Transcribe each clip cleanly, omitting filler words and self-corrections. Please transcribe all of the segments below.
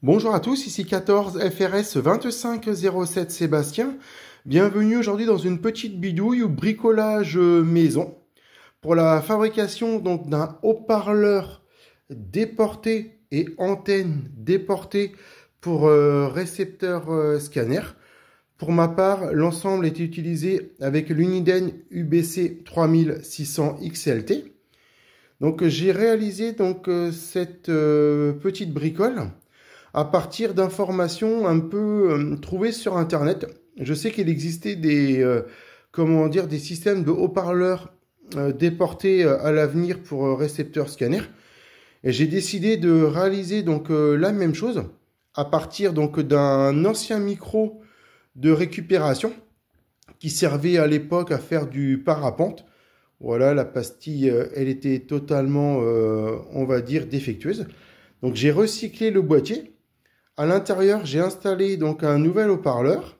Bonjour à tous, ici 14 FRS 2507 Sébastien. Bienvenue aujourd'hui dans une petite bidouille ou bricolage maison pour la fabrication donc d'un haut-parleur déporté et antenne déportée pour récepteur scanner. Pour ma part, l'ensemble est utilisé avec l'Uniden UBC 3600 XLT. Donc j'ai réalisé donc cette petite bricole à partir d'informations un peu trouvées sur Internet. Je sais qu'il existait des systèmes de haut-parleurs déportés à l'avenir pour récepteurs scanner. Et j'ai décidé de réaliser donc la même chose à partir donc d'un ancien micro de récupération qui servait à l'époque à faire du parapente. Voilà, la pastille, elle était totalement, on va dire, défectueuse. Donc j'ai recyclé le boîtier. À l'intérieur, j'ai installé donc un nouvel haut-parleur.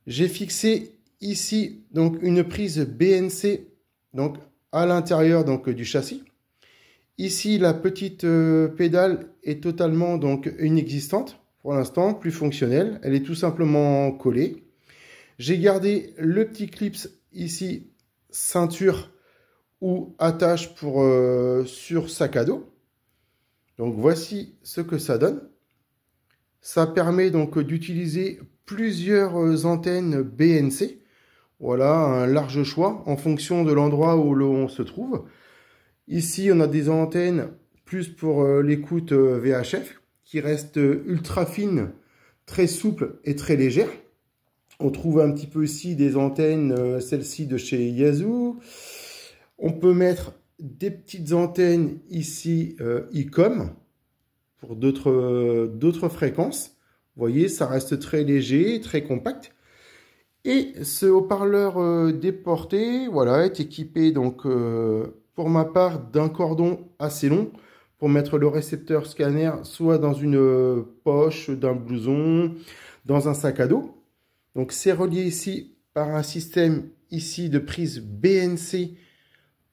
J'ai fixé ici donc une prise BNC donc à l'intérieur donc du châssis. Ici, la petite pédale est totalement donc inexistante pour l'instant, plus fonctionnelle. Elle est tout simplement collée. J'ai gardé le petit clip ici, ceinture ou attache pour sur sac à dos. Donc voici ce que ça donne. Ça permet donc d'utiliser plusieurs antennes BNC. Voilà, un large choix en fonction de l'endroit où l'on se trouve. Ici, on a des antennes plus pour l'écoute VHF qui restent ultra fines, très souples et très légères. On trouve un petit peu ici des antennes, celle-ci de chez Yazoo. On peut mettre des petites antennes ici ICOM pour d'autres fréquences. Vous voyez, ça reste très léger, très compact. Et ce haut-parleur déporté, voilà, est équipé donc pour ma part d'un cordon assez long pour mettre le récepteur scanner soit dans une poche d'un blouson, dans un sac à dos. Donc c'est relié ici par un système ici de prise BNC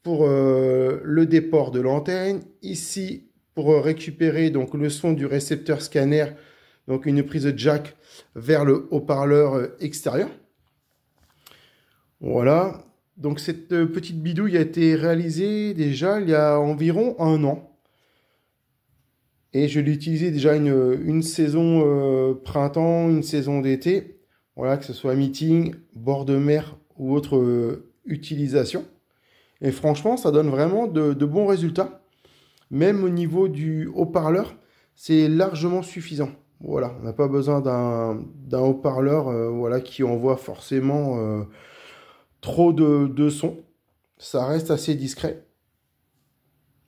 pour le déport de l'antenne. Ici pour récupérer donc le son du récepteur scanner, donc une prise jack vers le haut-parleur extérieur. Voilà, donc cette petite bidouille a été réalisée déjà il y a environ 1 an. Et je l'ai utilisé déjà une saison printemps, une saison d'été. Voilà, que ce soit meeting, bord de mer ou autre utilisation. Et franchement, ça donne vraiment de bons résultats. Même au niveau du haut-parleur, c'est largement suffisant. Voilà, on n'a pas besoin d'un haut-parleur voilà, qui envoie forcément trop de son. Ça reste assez discret.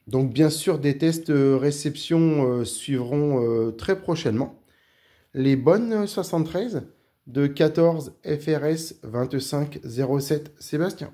Donc bien sûr, des tests réception suivront très prochainement. Les bonnes 73 de 14 FRS 2507 Sébastien.